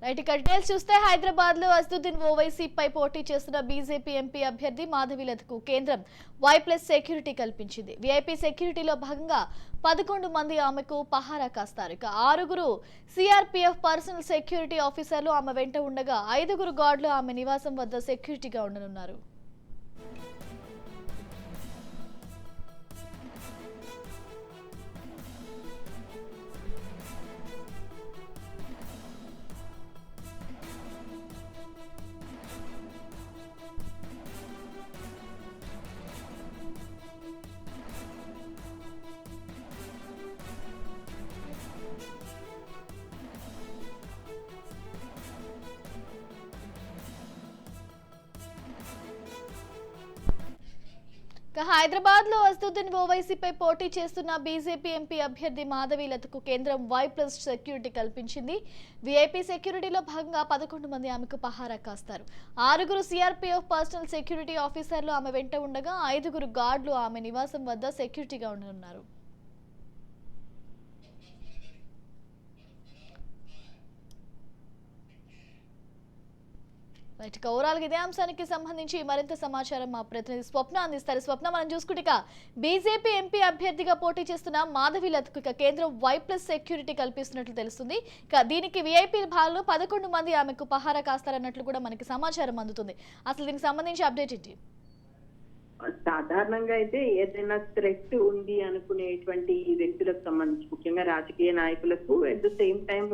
Right details చూస్తే హైదరాబాద్ లో అసదుద్దీన్ ఓవైసీపై పోటీ చేస్తున్న బీజేపీ ఎంపీ అభ్యర్థి మాధవీలతకు కేంద్రం Y+ సెక్యూరిటీ కల్పించింది. వీఐపీ సెక్యూరిటీలో భాగంగా 11 మంది ఆమెకు పహారా కాస్తారు. ఇక 6 సిఆర్పీఎఫ్ పర్సనల్ సెక్యూరిటీ ఆఫీసర్లు ఆమె వెంట ఉండగా 5 గార్డులు ఆమె నివాసం వద్ద సెక్యూరిటీగా ఉండనున్నారు. హైదరాబాద్ లో అసదుద్దీన్ ఓవైసీపై పోటీ చేస్తున్న బీజేపీ ఎంపీ అభ్యర్థి మాధవీలతకు కేంద్రం Y+ సెక్యూరిటీ కల్పించింది. వీఐపీ సెక్యూరిటీలో భాగంగా 11 మంది ఆమెకు పహారా కాస్తారు. 6 సిఆర్పీఎఫ్ పర్సనల్ సెక్యూరిటీ ఆఫీసర్లు ఆమె వెంట ఉండగా 5 గార్డులు ఆమె నివాసం వద్ద సెక్యూరిటీగా ఉండనున్నారు. ఓవరాల్ ఇదే అంశానికి సంబంధించి మరింత సమాచారం మా ప్రతినిధి స్వప్న అందిస్తారు. స్వప్న, మనం చూసుకుంటే బీజేపీ ఎంపీ అభ్యర్థిగా పోటీ చేస్తున్న మాధవీలతకు కేంద్రం Y+ సెక్యూరిటీ కల్పిస్తున్నట్లు తెలుస్తుంది. దీనికి వీఐపీ భాగంలో 11 మంది ఆమెకు పహారా కాస్తారన్నట్లు కూడా మనకి సమాచారం అందుతుంది. అసలు దీనికి సంబంధించి అప్డేట్ ఏంటి? సాధారణంగా అయితే ఏదైనా థ్రెట్ ఉంది అనుకునేటువంటి వ్యక్తులకు సంబంధించి ముఖ్యంగా రాజకీయ నాయకులకు అట్ ద సేమ్ టైమ్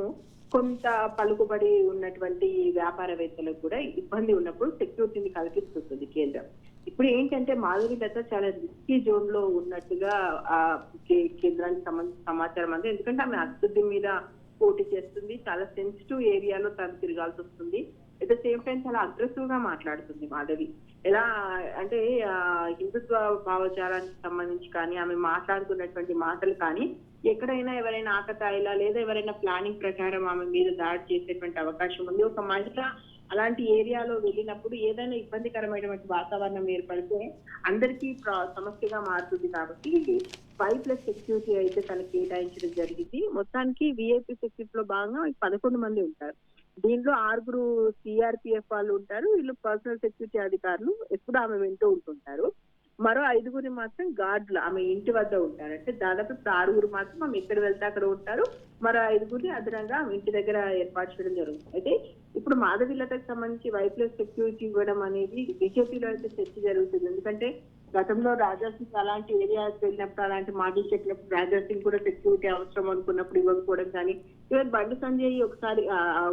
కొంత పలుకుబడి ఉన్నటువంటి వ్యాపారవేత్తలకు కూడా ఇబ్బంది ఉన్నప్పుడు సెక్యూరిటీని కల్పిస్తుంది కేంద్రం. ఇప్పుడు ఏంటంటే మాధవీలత చాలా రిస్కీ జోన్ లో ఉన్నట్టుగా ఆ కేంద్రానికి సంబంధించిన సమాచారం అంది. ఎందుకంటే ఆమె అసదుద్దీన్ మీద పోటీ చేస్తుంది, చాలా సెన్సిటివ్ ఏరియాలో తను తిరగాల్సి వస్తుంది. అట్ ద సేమ్ టైం చాలా అగ్రెసివ్ గా మాట్లాడుతుంది మాధవి. ఎలా అంటే హిందుత్వ భావజాలానికి సంబంధించి కానీ ఆమె మాట్లాడుతున్నటువంటి మాటలు కానీ ఎక్కడైనా ఎవరైనా ఆకతాయిలా లేదా ఎవరైనా ప్లానింగ్ ప్రకారం ఆమె మీద దాడి చేసేటువంటి అవకాశం ఉంది. ఒక మహిళ అలాంటి ఏరియాలో వెళ్ళినప్పుడు ఏదైనా ఇబ్బందికరమైనటువంటి వాతావరణం ఏర్పడితే అందరికీ సమస్యగా మారుతుంది. కాబట్టి Y+ సెక్యూరిటీ అయితే తనకు కేటాయించడం జరిగింది. మొత్తానికి వీఐపీ సెక్యూరిటీలో భాగంగా 11 మంది ఉంటారు. దీంట్లో 6 సిఆర్పీఎఫ్ వాళ్ళు ఉంటారు. వీళ్ళు పర్సనల్ సెక్యూరిటీ అధికారులు ఎప్పుడు ఆమె వింటూ ఉంటుంటారు. మరో 5 మాత్రం గార్డులు ఆమె ఇంటి వద్ద ఉంటారు. అంటే దాదాపు ఇప్పుడు 6 మాత్రం ఆమె ఎక్కడ వెళ్తే అక్కడ ఉంటారు. మరో 5 అదనంగా ఆమె ఇంటి దగ్గర ఏర్పాటు చేయడం జరుగుతుంది. అయితే ఇప్పుడు మాధవీలతకు సంబంధించి Y+ సెక్యూరిటీ ఇవ్వడం అనేది బీజేపీలో అయితే చర్చ జరుగుతుంది. ఎందుకంటే గతంలో రాజా సింగ్ అలాంటి ఏరియాకి వెళ్ళినప్పుడు అలాంటి మాటలు చెప్పినప్పుడు రాజా సింగ్ కూడా సెక్యూరిటీ అవసరం అనుకున్నప్పుడు ఇవ్వకపోవడం కానీ, ఈవెన్ బండి సంజయ్ ఒకసారి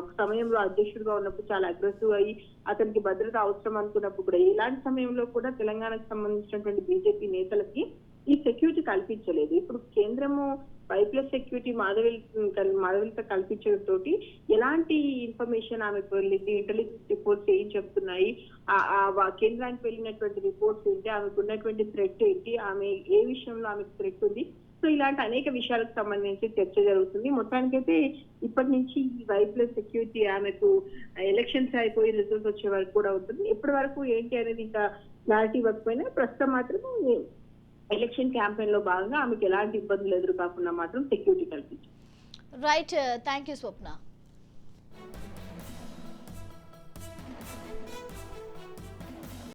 ఒక సమయంలో అధ్యక్షుడిగా ఉన్నప్పుడు చాలా అగ్రెసివ్ అయ్యి అతనికి భద్రత అవసరం అనుకున్నప్పుడు కూడా ఇలాంటి సమయంలో కూడా తెలంగాణకు సంబంధించినటువంటి బీజేపీ నేతలకి ఈ సెక్యూరిటీ కల్పించలేదు. ఇప్పుడు కేంద్రము Y+ సెక్యూరిటీ మాధవీలత కల్పించడం తోటి ఎలాంటి ఇన్ఫర్మేషన్ ఆమెకు వెళ్ళింది, ఇంటెలిజెన్స్ రిపోర్ట్స్ ఏం చెప్తున్నాయి, కేంద్రానికి వెళ్ళినటువంటి రిపోర్ట్స్ ఏంటి, ఆమెకు ఉన్నటువంటి థ్రెట్ ఏంటి, ఆమె ఏ విషయంలో ఆమెకు థ్రెట్ ఉంది, సో ఇలాంటి అనేక విషయాలకు సంబంధించి చర్చ జరుగుతుంది. మొత్తానికైతే ఇప్పటి నుంచి ఈ Y+ సెక్యూరిటీ ఆమెకు ఎలక్షన్స్ అయిపోయి రిజల్ట్ వచ్చే వరకు కూడా ఉంటుంది. ఇప్పటి వరకు ఏంటి అనేది ఇంకా క్లారిటీ ఇవ్వకపోయినా ప్రస్తుతం మాత్రం ఎలక్షన్ క్యాంపెయిన్ లో భాగంగా ఆమెకు ఎలాంటి ఇబ్బందులు ఎదురు కాకుండా మాత్రం సెక్యూరిటీ కల్పించారు. Right, thank you Swapna.